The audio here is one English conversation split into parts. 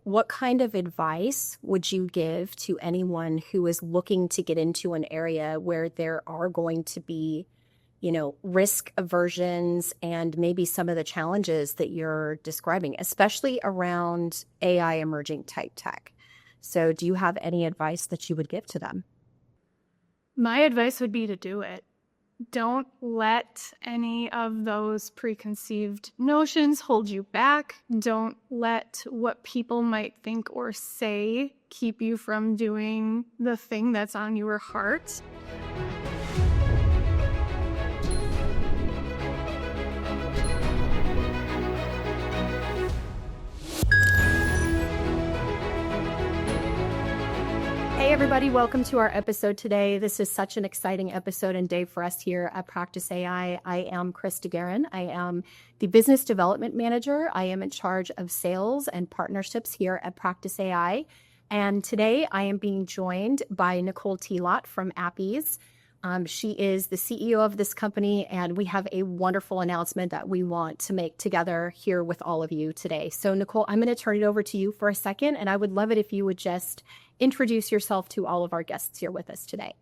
what kind of advice would you give to anyone who is looking to get into an area where there are going to be, risk aversions and maybe some of the challenges that you're describing, especially around AI emerging type tech? So do you have any advice that you would give to them? My advice would be to do it. Don't let any of those preconceived notions hold you back. Don't let what people might think or say keep you from doing the thing that's on your heart. Hey everybody, welcome to our episode today. This is such an exciting episode and day for us here at Practice AI. I am Krista Garren. I am the Business Development Manager. I am in charge of sales and partnerships here at Practice AI. And today I am being joined by Nicole Tilot from AppEase. She is the CEO of this company, and we have a wonderful announcement that we want to make together here with all of you today. So Nicole, I'm going to turn it over to you for a second, and I would love it if you would just introduce yourself to all of our guests here with us today.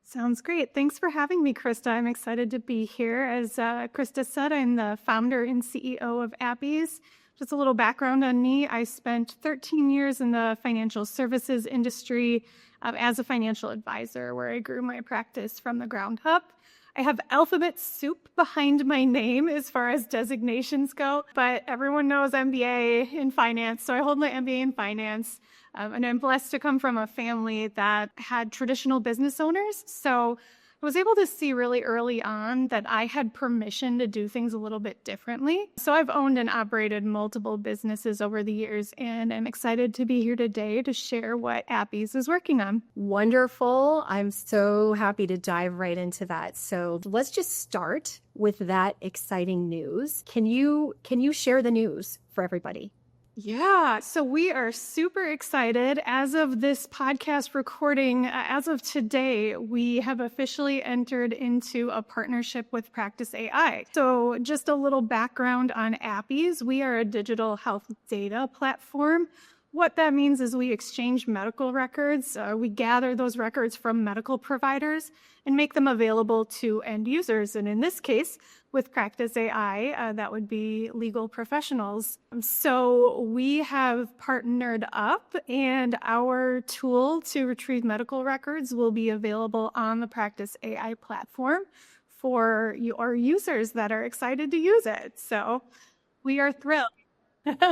Sounds great. Thanks for having me, Krista. I'm excited to be here. As Krista said, I'm the founder and CEO of AppEase. Just a little background on me. I spent 13 years in the financial services industry as a financial advisor, where I grew my practice from the ground up. I have alphabet soup behind my name as far as designations go, but everyone knows MBA in finance, so I hold my MBA in finance. And I'm blessed to come from a family that had traditional business owners. So I was able to see really early on that I had permission to do things a little bit differently. So I've owned and operated multiple businesses over the years, and I'm excited to be here today to share what AppEase is working on. Wonderful. I'm so happy to dive right into that. So let's just start with that exciting news. Can you share the news for everybody? Yeah, so we are super excited. As of this podcast recording, as of today, we have officially entered into a partnership with Practice AI. So just a little background on AppEase. We are a digital health data platform. What that means is we exchange medical records. We gather those records from medical providers and make them available to end users. And in this case, with Practice AI, that would be legal professionals. So we have partnered up, and our tool to retrieve medical records will be available on the Practice AI platform for your users that are excited to use it. So we are thrilled.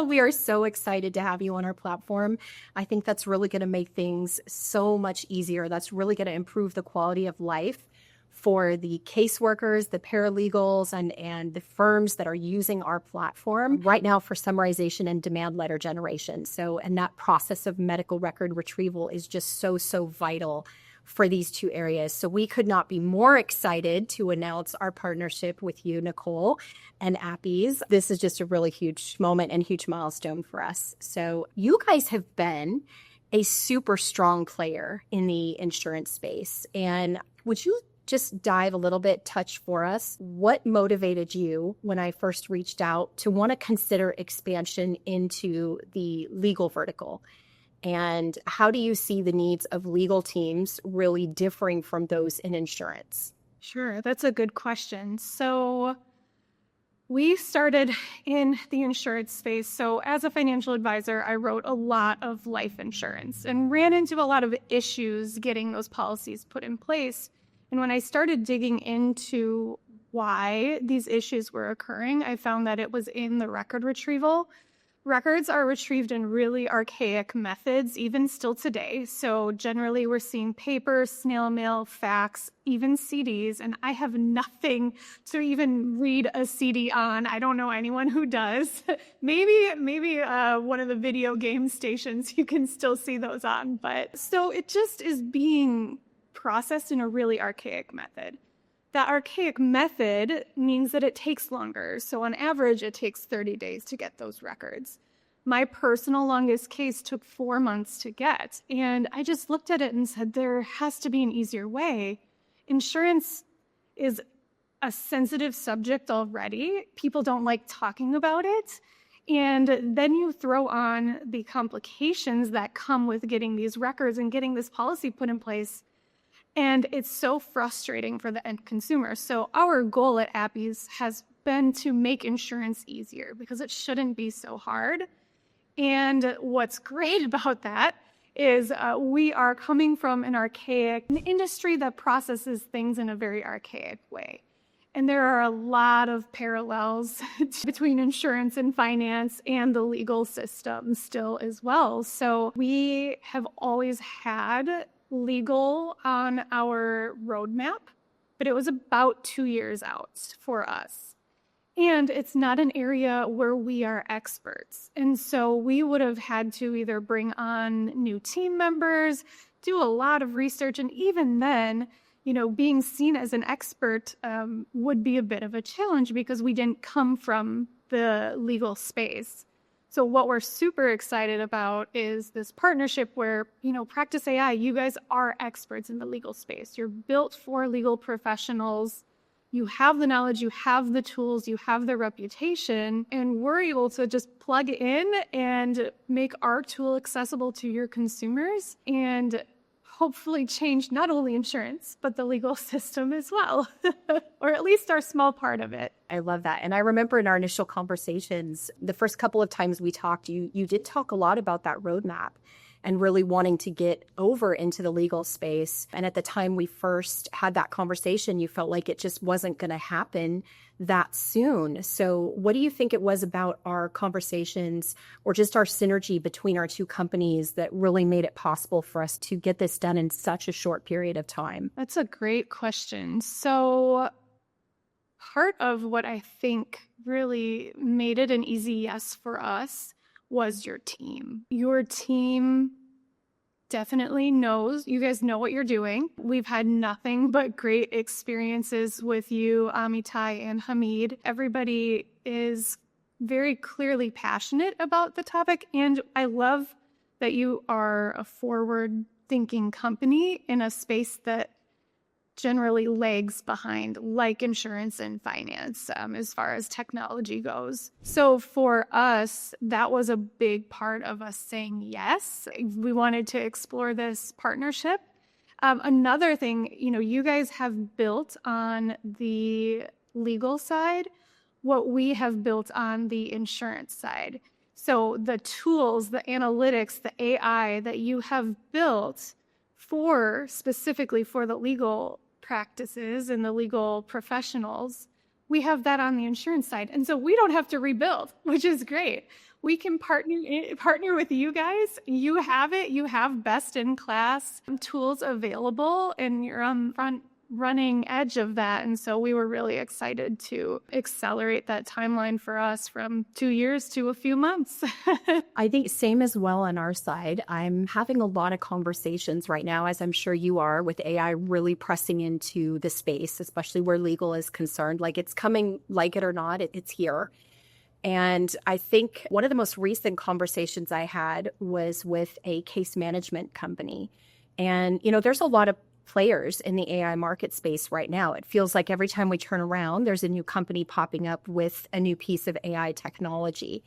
We are so excited to have you on our platform. I think that's really going to make things so much easier. That's really going to improve the quality of life for the caseworkers, the paralegals, and the firms that are using our platform right now for summarization and demand letter generation. And that process of medical record retrieval is just so vital for these two areas. So we could not be more excited to announce our partnership with you, Nicole, and AppEase. This is just a really huge moment and huge milestone for us. So you guys have been a super strong player in the insurance space. And would you just dive a little bit, touch for us, what motivated you when I first reached out to want to consider expansion into the legal vertical? And how do you see the needs of legal teams really differing from those in insurance? Sure, that's a good question. So we started in the insurance space. So as a financial advisor, I wrote a lot of life insurance and ran into a lot of issues getting those policies put in place. And when I started digging into why these issues were occurring, I found that it was in the record retrieval. Records are retrieved in really archaic methods, even still today. So generally we're seeing paper, snail mail, fax, even CDs, and I have nothing to even read a CD on. I don't know anyone who does. Maybe one of the video game stations you can still see those on. But so it just is being processed in a really archaic method. That archaic method means that it takes longer. So on average, it takes 30 days to get those records. My personal longest case took 4 months to get. And I just looked at it and said, there has to be an easier way. Insurance is a sensitive subject already. People don't like talking about it. And then you throw on the complications that come with getting these records and getting this policy put in place. And it's so frustrating for the end consumer. So our goal at AppEase has been to make insurance easier because it shouldn't be so hard. And what's great about that is we are coming from an industry that processes things in a very archaic way. And there are a lot of parallels between insurance and finance and the legal system still as well. So we have always had legal on our roadmap, but it was about 2 years out for us. And it's not an area where we are experts. And so we would have had to either bring on new team members, do a lot of research, and even then, being seen as an expert would be a bit of a challenge because we didn't come from the legal space. So what we're super excited about is this partnership where, Practice AI, you guys are experts in the legal space. You're built for legal professionals. You have the knowledge, you have the tools, you have the reputation, and we're able to just plug in and make our tool accessible to your consumers and hopefully change not only insurance, but the legal system as well, or at least our small part of it. I love that. And I remember in our initial conversations, the first couple of times we talked, you did talk a lot about that roadmap and really wanting to get over into the legal space. And at the time we first had that conversation, you felt like it just wasn't going to happen that soon. So what do you think it was about our conversations or just our synergy between our two companies that really made it possible for us to get this done in such a short period of time? That's a great question. So part of what I think really made it an easy yes for us was your team. Your team definitely knows, you guys know what you're doing. We've had nothing but great experiences with you, Amitai and Hamid. Everybody is very clearly passionate about the topic, and I love that you are a forward-thinking company in a space that generally lags behind, like insurance and finance, as far as technology goes. So for us, that was a big part of us saying yes. We wanted to explore this partnership. Another thing, you guys have built on the legal side what we have built on the insurance side. So the tools, the analytics, the AI that you have built specifically for the legal practices and the legal professionals, we have that on the insurance side. And so we don't have to rebuild, which is great. We can partner with you guys. You have it. You have best in class tools available, and you're on front running edge of that. And so we were really excited to accelerate that timeline for us from 2 years to a few months. I think same as well on our side. I'm having a lot of conversations right now, as I'm sure you are, with AI really pressing into the space, especially where legal is concerned. Like, it's coming, like it or not, it's here. And I think one of the most recent conversations I had was with a case management company. And, there's a lot of players in the AI market space right now. It feels like every time we turn around, there's a new company popping up with a new piece of AI technology.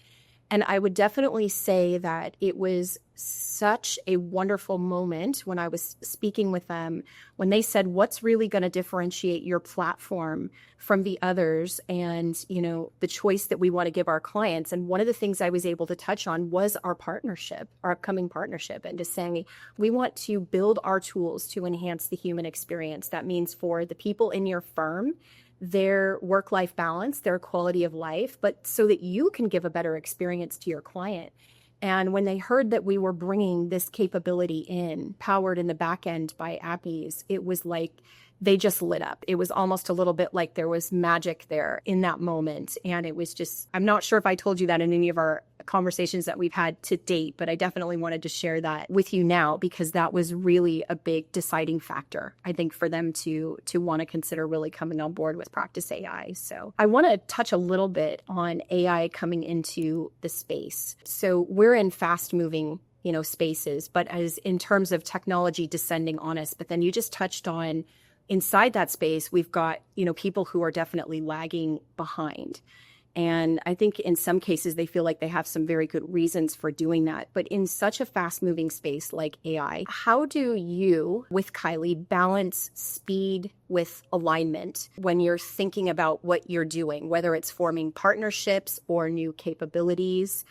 And I would definitely say that it was such a wonderful moment when I was speaking with them, when they said, what's really going to differentiate your platform from the others, and, the choice that we want to give our clients. And one of the things I was able to touch on was our partnership, our upcoming partnership, and just saying, we want to build our tools to enhance the human experience. That means for the people in your firm, their work-life balance, their quality of life, but so that you can give a better experience to your client. And when they heard that we were bringing this capability in, powered in the back end by AppEase, it was like they just lit up. It was almost a little bit like there was magic there in that moment. And it was just, I'm not sure if I told you that in any of our conversations that we've had to date, but I definitely wanted to share that with you now, because that was really a big deciding factor, I think, for them to want to consider really coming on board with Practice AI. So I want to touch a little bit on AI coming into the space. So we're in fast moving spaces, but as in terms of technology descending on us, but then you just touched on inside that space, we've got, people who are definitely lagging behind. And I think in some cases, they feel like they have some very good reasons for doing that. But in such a fast moving space like AI, how do you, with Kylie, balance speed with alignment when you're thinking about what you're doing, whether it's forming partnerships or new capabilities?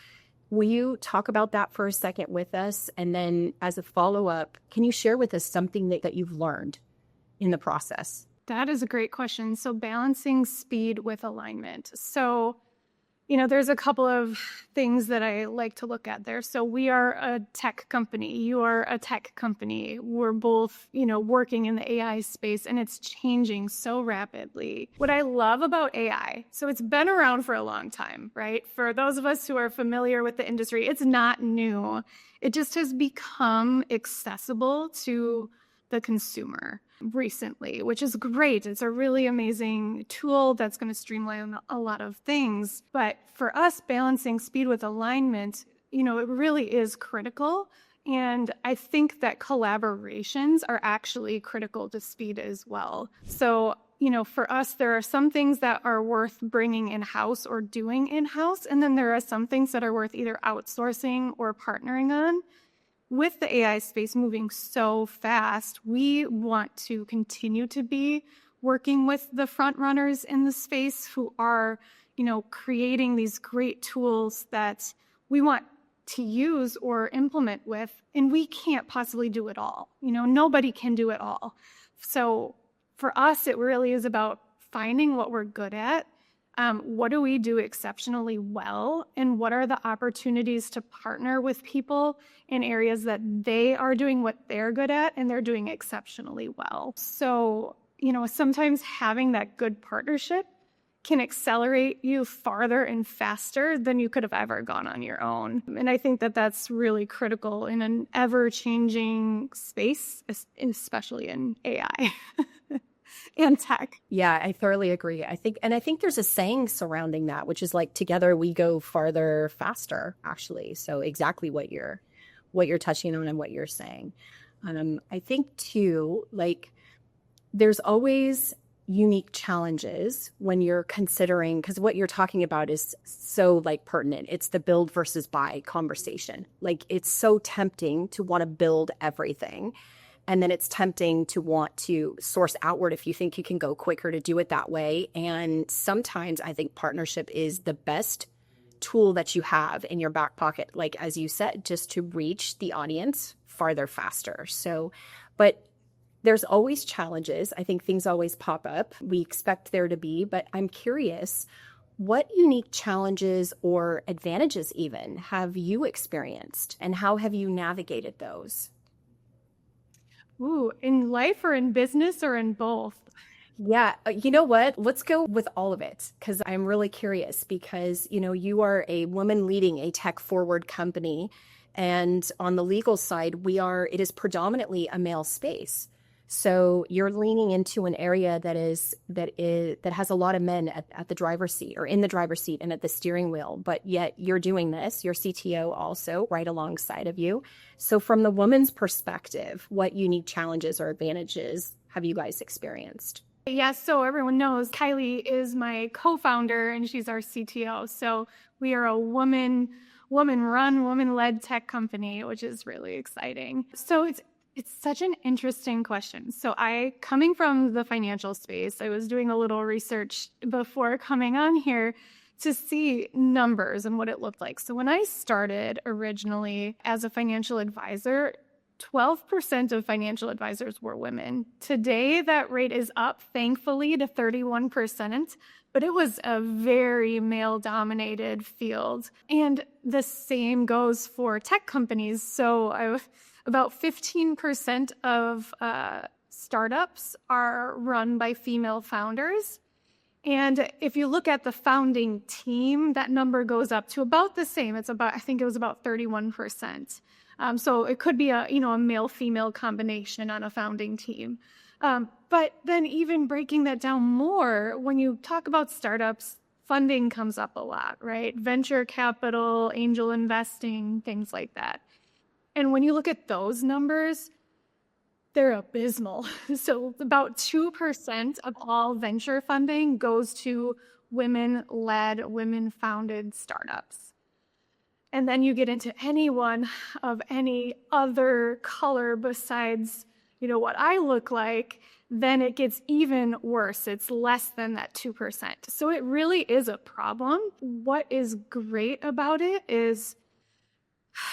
Will you talk about that for a second with us? And then as a follow-up, can you share with us something that you've learned in the process? That is a great question. So balancing speed with alignment. So, there's a couple of things that I like to look at there. So we are a tech company. You are a tech company. We're both, working in the AI space, and it's changing so rapidly. What I love about AI, so it's been around for a long time, right? For those of us who are familiar with the industry, it's not new. It just has become accessible to the consumer recently, which is great. It's a really amazing tool that's going to streamline a lot of things. But for us, balancing speed with alignment, it really is critical. And I think that collaborations are actually critical to speed as well. So, for us, there are some things that are worth bringing in-house or doing in-house. And then there are some things that are worth either outsourcing or partnering on. With the AI space moving so fast, we want to continue to be working with the front runners in the space who are, creating these great tools that we want to use or implement with, and we can't possibly do it all. Nobody can do it all. So for us, it really is about finding what we're good at. What do we do exceptionally well? And what are the opportunities to partner with people in areas that they are doing what they're good at and they're doing exceptionally well? So, sometimes having that good partnership can accelerate you farther and faster than you could have ever gone on your own. And I think that that's really critical in an ever-changing space, especially in AI. And tech. Yeah, I thoroughly agree. I think there's a saying surrounding that, which is like, together we go farther, faster, actually. So exactly what you're touching on and what you're saying. I think too, like, there's always unique challenges when you're considering, because what you're talking about is so pertinent. It's the build versus buy conversation. Like, it's so tempting to want to build everything. And then it's tempting to want to source outward if you think you can go quicker to do it that way. And sometimes I think partnership is the best tool that you have in your back pocket, like, as you said, just to reach the audience farther, faster. So, but there's always challenges. I think things always pop up. We expect there to be, but I'm curious, what unique challenges or advantages even have you experienced, and how have you navigated those? Ooh, in life or in business or in both? Yeah, you know what? Let's go with all of it, because I'm really curious, because, you are a woman leading a tech forward company, and on the legal side, it is predominantly a male space. So you're leaning into an area that has a lot of men at the driver's seat, or in the driver's seat and at the steering wheel, but yet you're doing this, your CTO also right alongside of you. So from the woman's perspective, what unique challenges or advantages have you guys experienced? Yes, so everyone knows Kylie is my co-founder and she's our CTO. So we are a woman-run, woman-led tech company, which is really exciting. So it's such an interesting question. So coming from the financial space, I was doing a little research before coming on here to see numbers and what it looked like. So when I started originally as a financial advisor, 12% of financial advisors were women. Today, that rate is up, thankfully, to 31%, but it was a very male-dominated field. And the same goes for tech companies. So about 15% of startups are run by female founders. And if you look at the founding team, that number goes up to about the same. I think it was about 31%. So it could be a male-female combination on a founding team. But then even breaking that down more, when you talk about startups, funding comes up a lot, right? Venture capital, angel investing, things like that. And when you look at those numbers, they're abysmal. So about 2% of all venture funding goes to women-led, women-founded startups. And then you get into anyone of any other color besides, what I look like, then it gets even worse. It's less than that 2%. So it really is a problem. What is great about it is,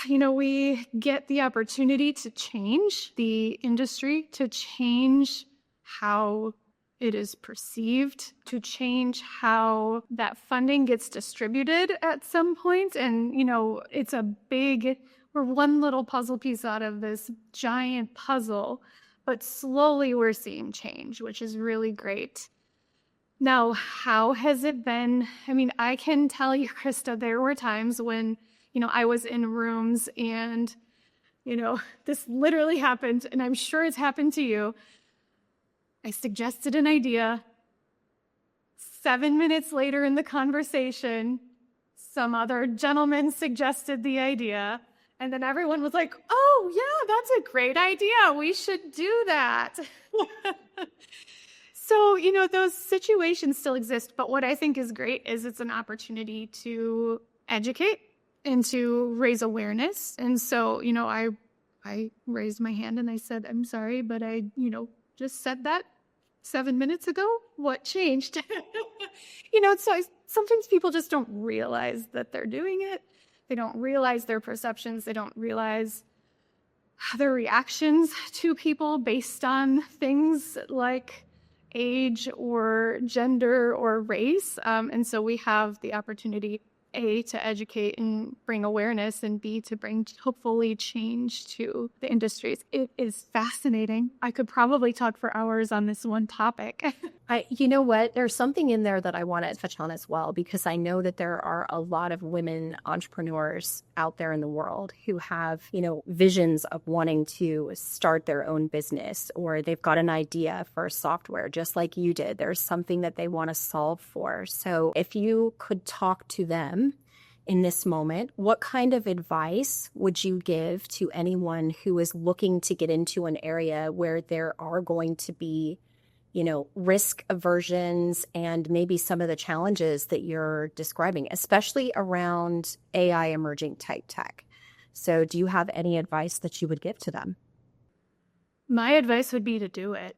we get the opportunity to change the industry, to change how it is perceived, to change how that funding gets distributed at some point. And, we're one little puzzle piece out of this giant puzzle, but slowly we're seeing change, which is really great. Now, how has it been? I can tell you, Krista, there were times when, I was in rooms and, this literally happened, and I'm sure it's happened to you. I suggested an idea. 7 minutes later in the conversation, some other gentleman suggested the idea, and then everyone was like, oh, yeah, that's a great idea. We should do that. So, those situations still exist, but what I think is great is it's an opportunity to educate and to raise awareness. And so, I raised my hand and I said, I'm sorry, but I, just said that 7 minutes ago. What changed? So sometimes people just don't realize that they're doing it. They don't realize their perceptions. They don't realize their reactions to people based on things like age or gender or race. And so we have the opportunity, A, to educate and bring awareness, and B, to bring hopefully change to the industries. It is fascinating. I could probably talk for hours on this one topic. You know what? There's something in there that I want to touch on as well, because I know that there are a lot of women entrepreneurs out there in the world who have, visions of wanting to start their own business, or they've got an idea for software, just like you did. There's something that they want to solve for. So if you could talk to them in this moment, what kind of advice would you give to anyone who is looking to get into an area where there are going to be risk aversions and maybe some of the challenges that you're describing, especially around AI emerging type tech? So do you have any advice that you would give to them? My advice would be to do it.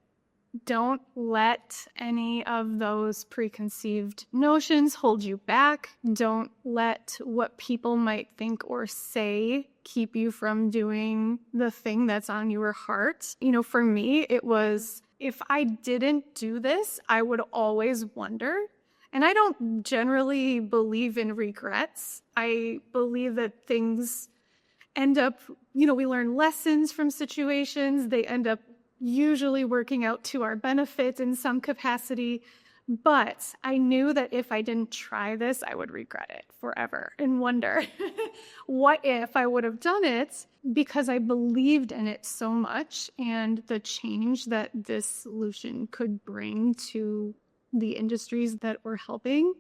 Don't let any of those preconceived notions hold you back. Don't let what people might think or say keep you from doing the thing that's on your heart. For me, it was, if I didn't do this, I would always wonder. And I don't generally believe in regrets. I believe that things end up, we learn lessons from situations. They end up usually working out to our benefit in some capacity. But I knew that if I didn't try this, I would regret it forever and wonder, what if I would have done it, because I believed in it so much and the change that this solution could bring to the industries that we're helping.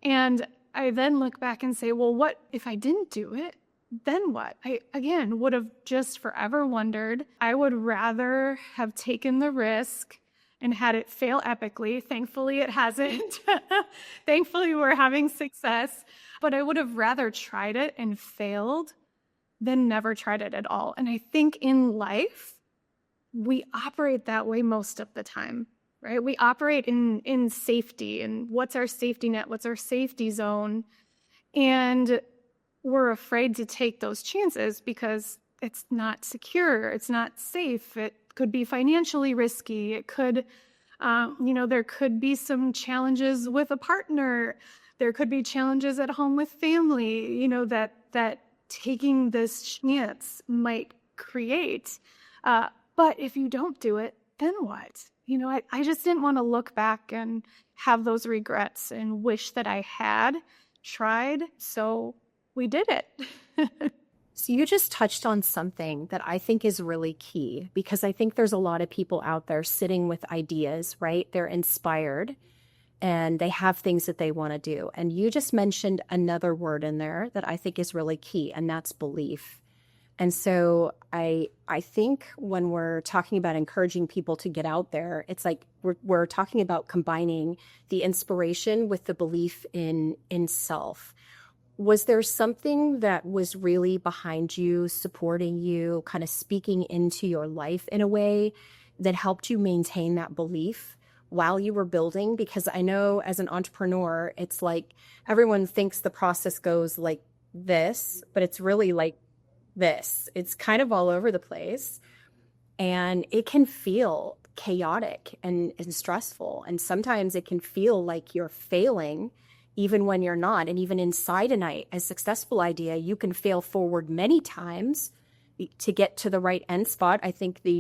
And I then look back and say, well, what if I didn't do it? Then what? I, again, would have just forever wondered. I would rather have taken the risk and had it fail epically. Thankfully, it hasn't. Thankfully, we're having success. But I would have rather tried it and failed than never tried it at all. And I think in life, we operate that way most of the time, right? We operate in safety. And what's our safety net? What's our safety zone? And we're afraid to take those chances because it's not secure. It's not safe. It could be financially risky. It could, there could be some challenges with a partner. There could be challenges at home with family, that taking this chance might create. But if you don't do it, then what? I just didn't want to look back and have those regrets and wish that I had tried. So we did it. So you just touched on something that I think is really key, because I think there's a lot of people out there sitting with ideas, right? They're inspired and they have things that they want to do. And you just mentioned another word in there that I think is really key, and that's belief. And so I think when we're talking about encouraging people to get out there, it's like we're talking about combining the inspiration with the belief in self. Was there something that was really behind you, supporting you, kind of speaking into your life in a way that helped you maintain that belief while you were building? Because I know as an entrepreneur, it's like everyone thinks the process goes like this, but it's really like this. It's kind of all over the place, and it can feel chaotic and stressful. And sometimes it can feel like you're failing even when you're not. And even inside a successful idea, you can fail forward many times to get to the right end spot. I think the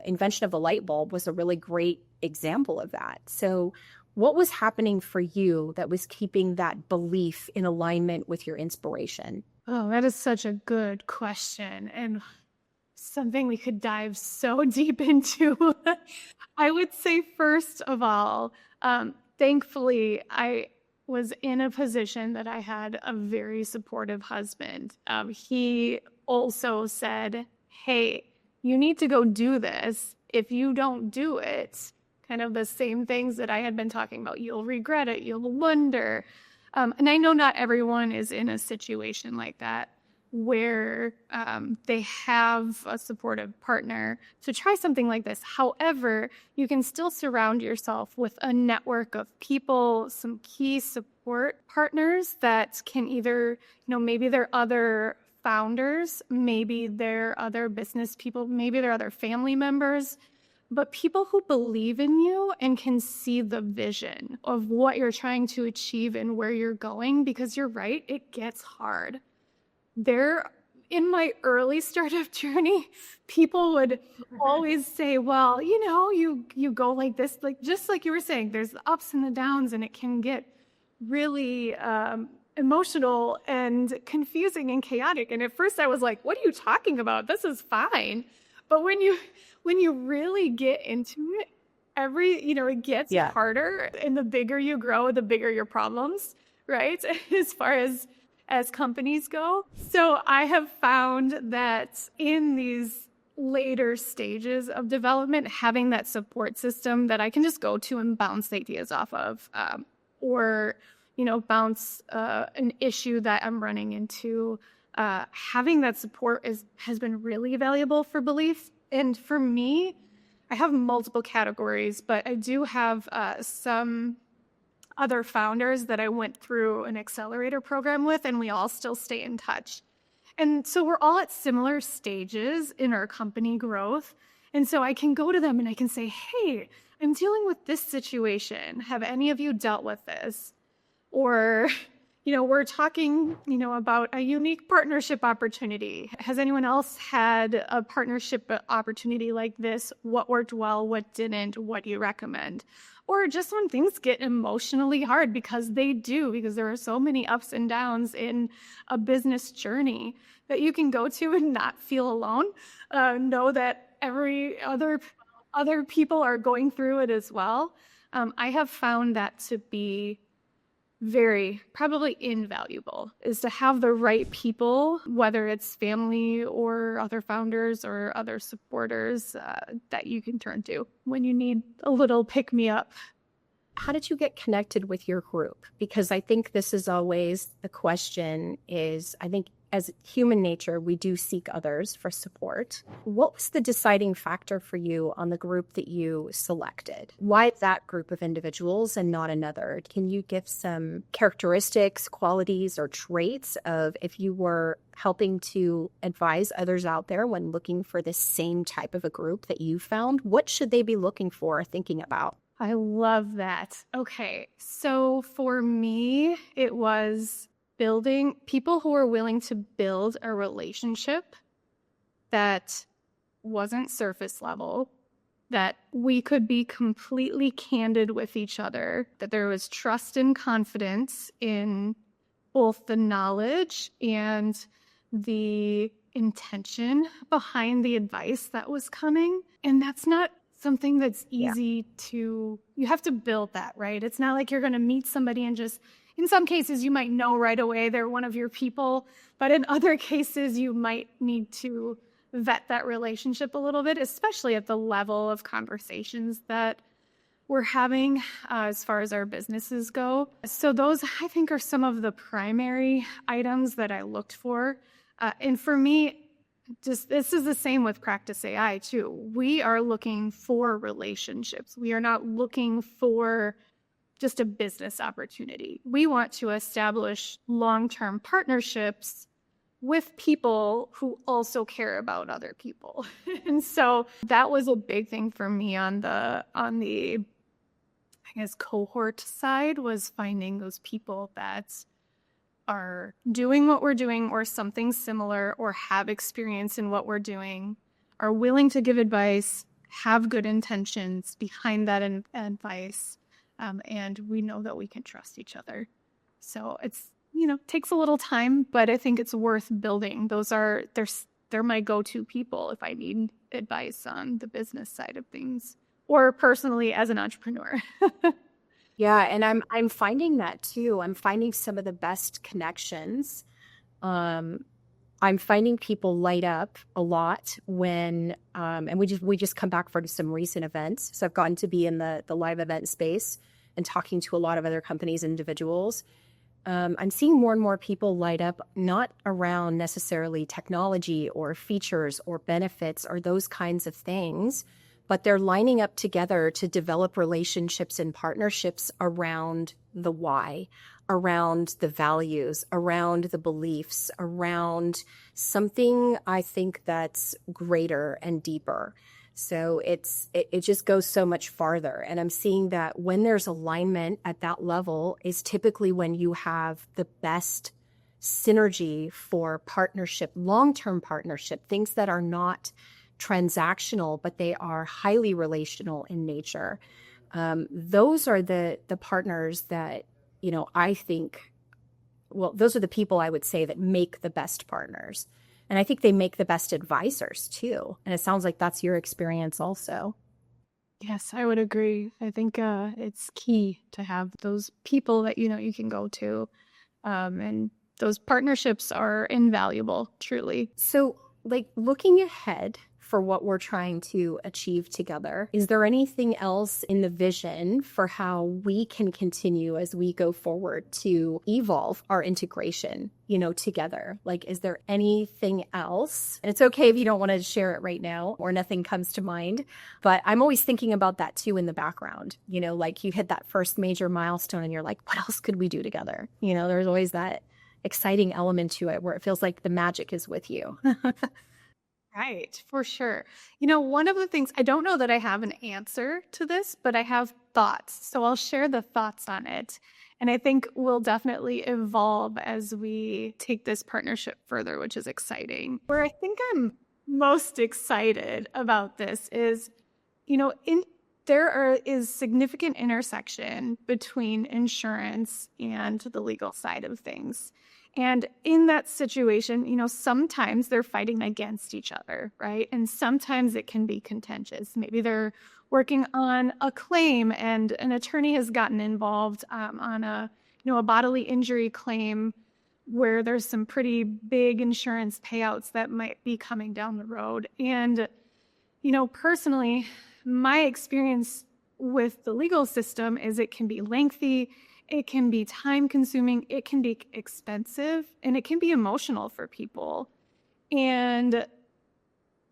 invention of the light bulb was a really great example of that. So what was happening for you that was keeping that belief in alignment with your inspiration? Oh, that is such a good question, and something we could dive so deep into. I would say, first of all, thankfully, I was in a position that I had a very supportive husband. He also said, hey, you need to go do this. If you don't do it, kind of the same things that I had been talking about, you'll regret it, you'll wonder. And I know not everyone is in a situation like that where they have a supportive partner to try something like this. However, you can still surround yourself with a network of people, some key support partners that can either, maybe they're other founders, maybe they're other business people, maybe they're other family members, but people who believe in you and can see the vision of what you're trying to achieve and where you're going, because you're right, it gets hard. In my early startup journey, people would always say, well, you go like this, like just like you were saying, there's the ups and the downs, and it can get really emotional and confusing and chaotic. And at first I was like, what are you talking about? This is fine. But when you really get into it, it gets harder, and the bigger you grow, the bigger your problems, right? As far as companies go. So I have found that in these later stages of development, having that support system that I can just go to and bounce ideas off of, or bounce an issue that I'm running into, having that support has been really valuable for belief. And for me, I have multiple categories, but I do have some other founders that I went through an accelerator program with, and we all still stay in touch. And so we're all at similar stages in our company growth. And so I can go to them and I can say, hey, I'm dealing with this situation. Have any of you dealt with this? Or, we're talking, about a unique partnership opportunity. Has anyone else had a partnership opportunity like this? What worked well? What didn't? What do you recommend? Or just when things get emotionally hard, because there are so many ups and downs in a business journey, that you can go to and not feel alone. Know that every other people are going through it as well. I have found that to be very probably invaluable, is to have the right people, whether it's family or other founders or other supporters, that you can turn to when you need a little pick-me-up. How did you get connected with your group? Because I think this is always the question is, I think as human nature, we do seek others for support. What was the deciding factor for you on the group that you selected? Why that group of individuals and not another? Can you give some characteristics, qualities, or traits of if you were helping to advise others out there when looking for this same type of a group that you found? What should they be looking for or thinking about? I love that. Okay, so for me, it was building people who are willing to build a relationship that wasn't surface level, that we could be completely candid with each other, that there was trust and confidence in both the knowledge and the intention behind the advice that was coming. And that's not something that's easy to, you have to build that, right? It's not like you're going to meet somebody and just in some cases, you might know right away they're one of your people, but in other cases, you might need to vet that relationship a little bit, especially at the level of conversations that we're having as far as our businesses go. So those, I think, are some of the primary items that I looked for. And for me, just this is the same with Practice AI too. We are looking for relationships. We are not looking for just a business opportunity. We want to establish long-term partnerships with people who also care about other people. And so that was a big thing for me on the I guess cohort side, was finding those people that are doing what we're doing or something similar, or have experience in what we're doing, are willing to give advice, have good intentions behind that advice, and we know that we can trust each other. So it's, takes a little time, but I think it's worth building. They're my go-to people if I need advice on the business side of things, or personally as an entrepreneur. Yeah, and I'm finding that too. I'm finding some of the best connections. I'm finding people light up a lot when and we just come back from some recent events. So I've gotten to be in the live event space and talking to a lot of other companies and individuals. I'm seeing more and more people light up, not around necessarily technology or features or benefits or those kinds of things, but they're lining up together to develop relationships and partnerships around the why, around the values, around the beliefs, around something I think that's greater and deeper. So it just goes so much farther. And I'm seeing that when there's alignment at that level is typically when you have the best synergy for partnership, long-term partnership, things that are not transactional, but they are highly relational in nature. Those are the partners that, I think, well, those are the people I would say that make the best partners. And I think they make the best advisors too. And it sounds like that's your experience also. Yes, I would agree. I think it's key to have those people that you can go to, and those partnerships are invaluable, truly. So, like, looking ahead for what we're trying to achieve together, is there anything else in the vision for how we can continue as we go forward to evolve our integration, together? Like, is there anything else? And it's okay if you don't want to share it right now or nothing comes to mind, but I'm always thinking about that too in the background. Like you hit that first major milestone and you're like, what else could we do together? There's always that exciting element to it where it feels like the magic is with you. Right, for sure. One of the things, I don't know that I have an answer to this, but I have thoughts. So I'll share the thoughts on it. And I think we'll definitely evolve as we take this partnership further, which is exciting. Where I think I'm most excited about this is, there is significant intersection between insurance and the legal side of things. And in that situation, sometimes they're fighting against each other, right? And sometimes it can be contentious. Maybe they're working on a claim and an attorney has gotten involved on a bodily injury claim where there's some pretty big insurance payouts that might be coming down the road. And, personally, my experience with the legal system is it can be lengthy, it can be time consuming, it can be expensive, and it can be emotional for people. And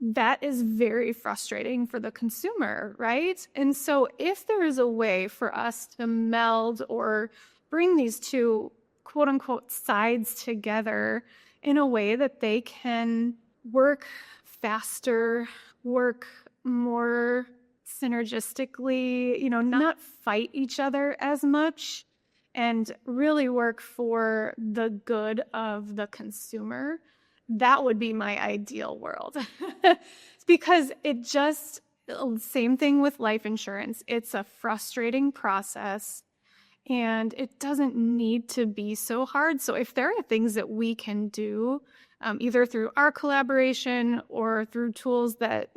that is very frustrating for the consumer, right? And so if there is a way for us to meld or bring these two quote unquote sides together in a way that they can work faster, work more synergistically, not fight each other as much, and really work for the good of the consumer, that would be my ideal world. Because same thing with life insurance. It's a frustrating process and it doesn't need to be so hard. So if there are things that we can do, either through our collaboration or through tools that,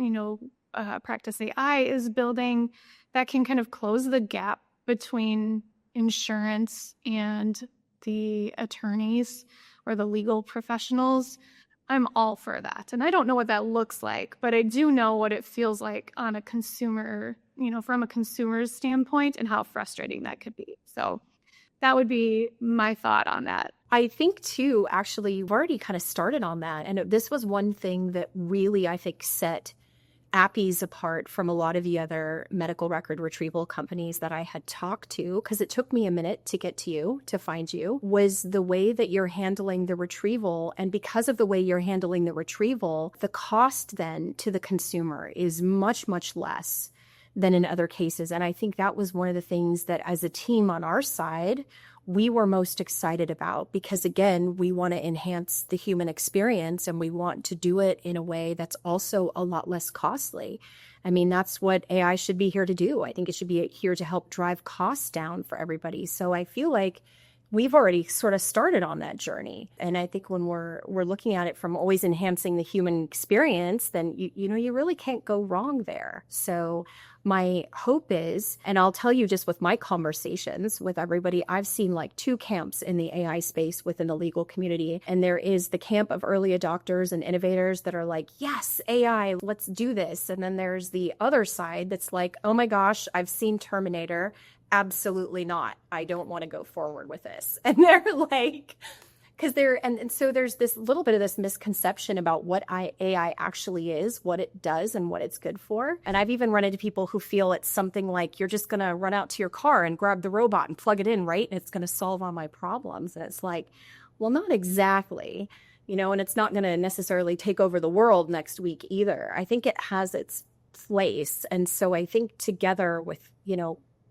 Practice AI is building, that can kind of close the gap between insurance and the attorneys or the legal professionals, I'm all for that. And I don't know what that looks like, but I do know what it feels like on a consumer, from a consumer's standpoint, and how frustrating that could be. So that would be my thought on that. I think too, actually, you've already kind of started on that. And this was one thing that really, I think, set AppEase apart from a lot of the other medical record retrieval companies that I had talked to, because it took me a minute to get to you, to find you, was the way that you're handling the retrieval. And because of the way you're handling the retrieval, the cost then to the consumer is much, much less than in other cases. And I think that was one of the things that as a team on our side, we were most excited about, because again, we want to enhance the human experience and we want to do it in a way that's also a lot less costly. I mean, that's what AI should be here to do. I think it should be here to help drive costs down for everybody. So I feel like we've already sort of started on that journey. And I think when we're looking at it from always enhancing the human experience, then you really can't go wrong there. So my hope is, and I'll tell you just with my conversations with everybody, I've seen like two camps in the AI space within the legal community. And there is the camp of early adopters and innovators that are like, yes, AI, let's do this. And then there's the other side that's like, oh my gosh, I've seen Terminator. Absolutely not. I don't want to go forward with this. And they're like, because so there's this little bit of this misconception about what AI actually is, what it does, and what it's good for. And I've even run into people who feel it's something like you're just going to run out to your car and grab the robot and plug it in, right? And it's going to solve all my problems. And it's like, well, not exactly, and it's not going to necessarily take over the world next week either. I think it has its place. And so I think together with,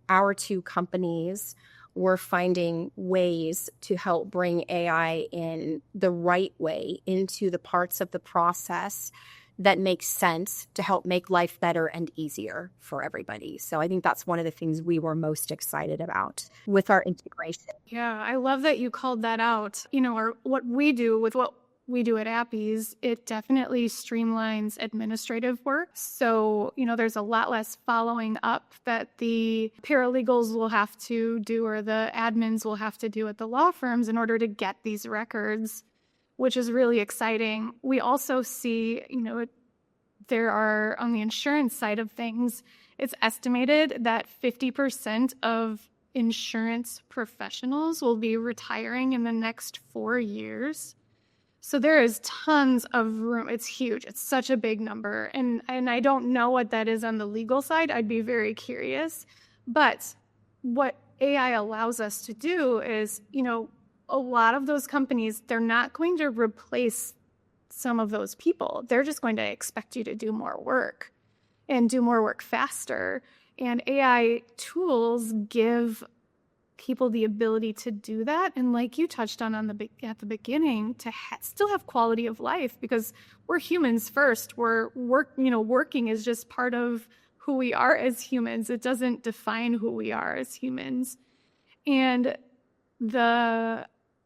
our two companies, we're finding ways to help bring AI in the right way into the parts of the process that make sense to help make life better and easier for everybody. So I think that's one of the things we were most excited about with our integration. Yeah, I love that you called that out. What we do with what we do at AppEase, it definitely streamlines administrative work. So, there's a lot less following up that the paralegals will have to do or the admins will have to do at the law firms in order to get these records, which is really exciting. We also see, there are, on the insurance side of things, it's estimated that 50% of insurance professionals will be retiring in the next 4 years. So there is tons of room. It's huge. It's such a big number. And I don't know what that is on the legal side. I'd be very curious. But what AI allows us to do is, a lot of those companies, they're not going to replace some of those people. They're just going to expect you to do more work and do more work faster. And AI tools give people the ability to do that, and like you touched on at the beginning, to still have quality of life, because we're humans first. Working is just part of who we are as humans. It doesn't define who we are as humans. And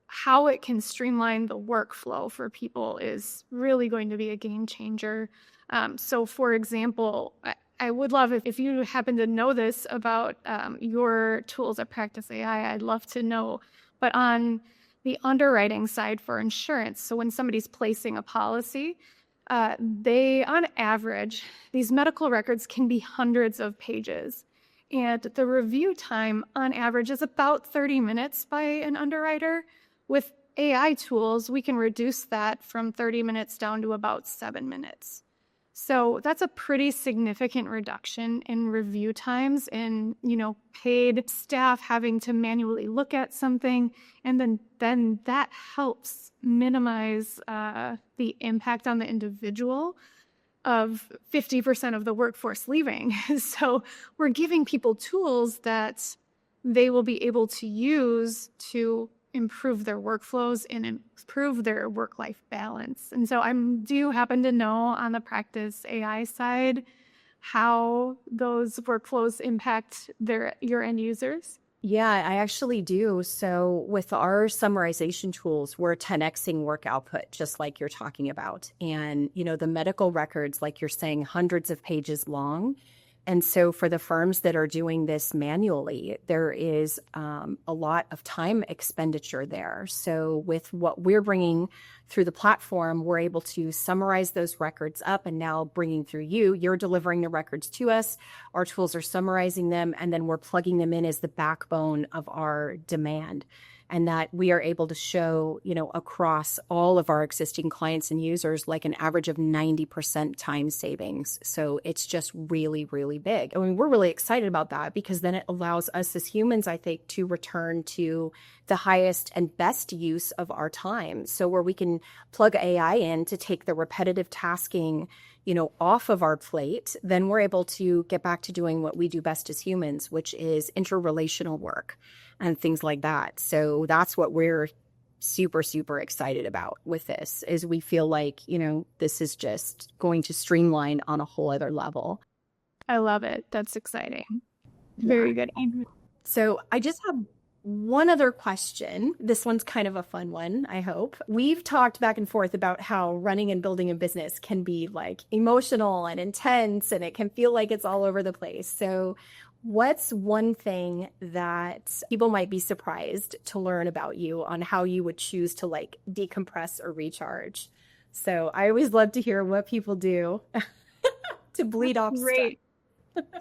how it can streamline the workflow for people is really going to be a game changer. So for example, I would love if you happen to know this about your tools at Practice AI, I'd love to know. But on the underwriting side for insurance, so when somebody's placing a policy, they, on average, these medical records can be hundreds of pages. And the review time, on average, is about 30 minutes by an underwriter. With AI tools, we can reduce that from 30 minutes down to about 7 minutes. So that's a pretty significant reduction in review times and, paid staff having to manually look at something. And then that helps minimize the impact on the individual of 50% of the workforce leaving. So we're giving people tools that they will be able to use to improve their workflows and improve their work-life balance. And so do you happen to know on the Practice AI side how those workflows impact your end users? Yeah, I actually do. So with our summarization tools, we're 10xing work output, just like you're talking about. And, the medical records, like you're saying, hundreds of pages long. And so for the firms that are doing this manually, there is a lot of time expenditure there. So with what we're bringing through the platform, we're able to summarize those records up, and now bringing through you're delivering the records to us. Our tools are summarizing them, and then we're plugging them in as the backbone of our demand. And that we are able to show, across all of our existing clients and users, like an average of 90% time savings. So it's just really, really big. I mean, we're really excited about that, because then it allows us as humans, I think, to return to the highest and best use of our time. So where we can plug AI in to take the repetitive tasking, off of our plate, then we're able to get back to doing what we do best as humans, which is interrelational work and things like that. So that's what we're super, super excited about with this, is we feel like, this is just going to streamline on a whole other level. I love it. That's exciting. Very good. So I just have one other question. This one's kind of a fun one, I hope. We've talked back and forth about how running and building a business can be like emotional and intense, and it can feel like it's all over the place. So what's one thing that people might be surprised to learn about you on how you would choose to like decompress or recharge? So I always love to hear what people do to bleed off Great.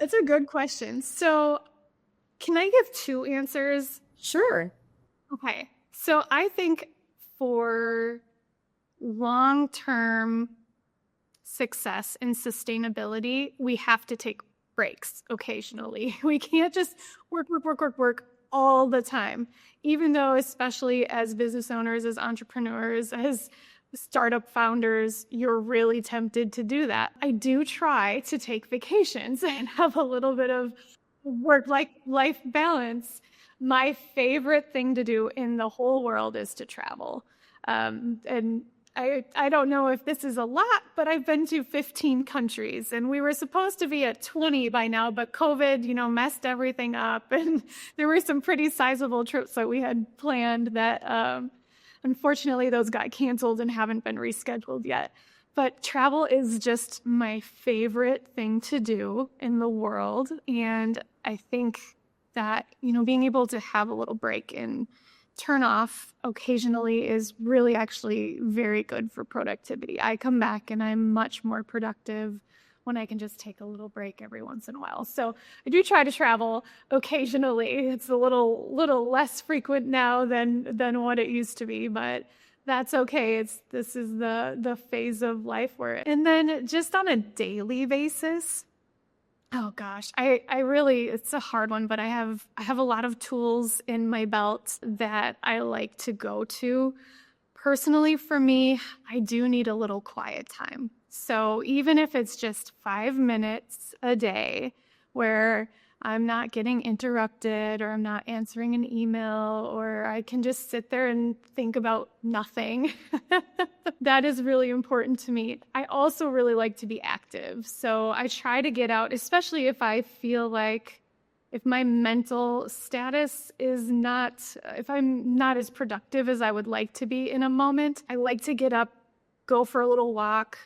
That's a good question. So can I give two answers? Sure. Okay. So I think for long-term success and sustainability, we have to take breaks occasionally. We can't just work all the time, even though, especially as business owners, as entrepreneurs, as startup founders, you're really tempted to do that. I do try to take vacations and have a little bit of work-life balance. My favorite thing to do in the whole world is to travel. And I don't know if this is a lot, but I've been to 15 countries, and we were supposed to be at 20 by now, but COVID, messed everything up. And there were some pretty sizable trips that we had planned that, unfortunately, those got canceled and haven't been rescheduled yet. But travel is just my favorite thing to do in the world. And I think that, being able to have a little break and turn off occasionally is really actually very good for productivity. I come back and I'm much more productive when I can just take a little break every once in a while. So I do try to travel occasionally. It's a little less frequent now than what it used to be, but that's okay. This is the phase of life we're in. And then just on a daily basis, oh gosh, I really, it's a hard one, but I have a lot of tools in my belt that I like to go to. Personally, for me, I do need a little quiet time. So even if it's just 5 minutes a day where I'm not getting interrupted, or I'm not answering an email, or I can just sit there and think about nothing. That is really important to me. I also really like to be active. So I try to get out, especially if I feel like if my mental status is not, if I'm not as productive as I would like to be in a moment, I like to get up, go for a little walk,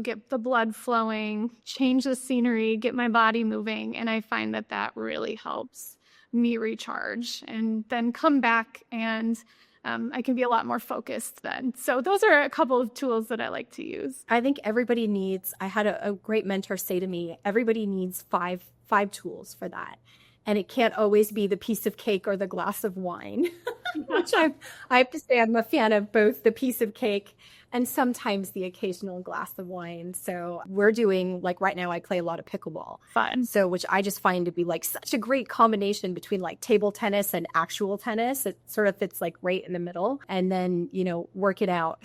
get the blood flowing, change the scenery, get my body moving. And I find that really helps me recharge, and then come back and I can be a lot more focused then. So those are a couple of tools that I like to use. I think everybody needs, I had a great mentor say to me, everybody needs five tools for that. And it can't always be the piece of cake or the glass of wine, which I have to say I'm a fan of both the piece of cake and sometimes the occasional glass of wine. So we're doing, like right now, I play a lot of pickleball. Fun. So which I just find to be like such a great combination between like table tennis and actual tennis. It sort of fits like right in the middle. And then, working out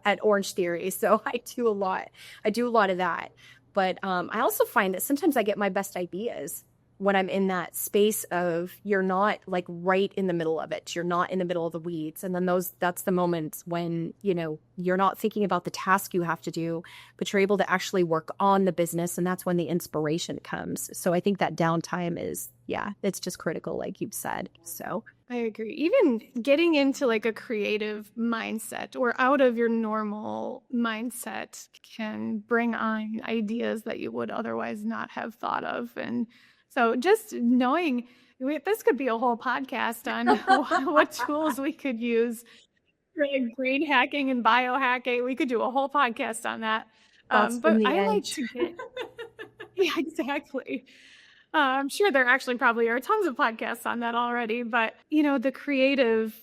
at Orange Theory. So I do a lot of that. But I also find that sometimes I get my best ideas when I'm in that space of you're not like right in the middle of it. You're not in the middle of the weeds. And then that's the moments when, you're not thinking about the task you have to do, but you're able to actually work on the business. And that's when the inspiration comes. So I think that downtime is, it's just critical, like you've said. So I agree. Even getting into like a creative mindset or out of your normal mindset can bring on ideas that you would otherwise not have thought of. And so just knowing this could be a whole podcast on what tools we could use for like brain hacking and biohacking. We could do a whole podcast on that. But I like to get, yeah, exactly. I'm sure there actually probably are tons of podcasts on that already, but getting creative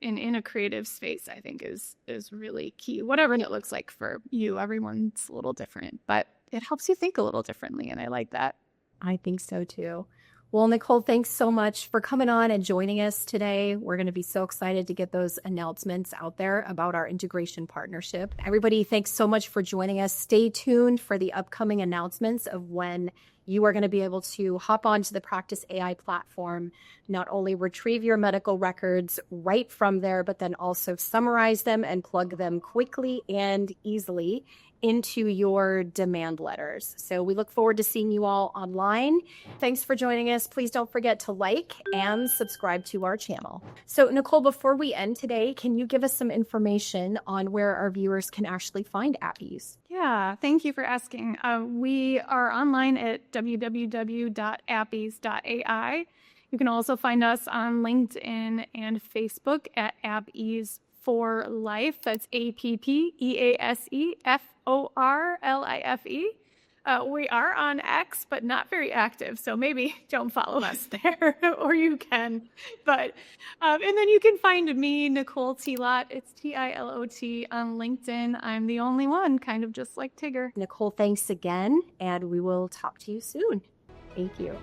in a creative space, I think is really key. Whatever it looks like for you, everyone's a little different, but it helps you think a little differently, and I like that. I think so too. Well, Nicole, thanks so much for coming on and joining us today. We're going to be so excited to get those announcements out there about our integration partnership. Everybody, thanks so much for joining us. Stay tuned for the upcoming announcements of when you are going to be able to hop onto the Practice AI platform, not only retrieve your medical records right from there, but then also summarize them and plug them quickly and easily into your demand letters. So we look forward to seeing you all online. Thanks for joining us. Please don't forget to like and subscribe to our channel. So Nicole, before we end today, can you give us some information on where our viewers can actually find AppEase? Yeah, thank you for asking. We are online at www.appease.ai. You can also find us on LinkedIn and Facebook at AppEase for Life. That's AppEaseForLife. We are on X, but not very active, so maybe don't follow us there, or you can. But and then you can find me, Nicole Tilot. It's Tilot on LinkedIn. I'm the only one, kind of just like Tigger. Nicole, thanks again, and we will talk to you soon. Thank you.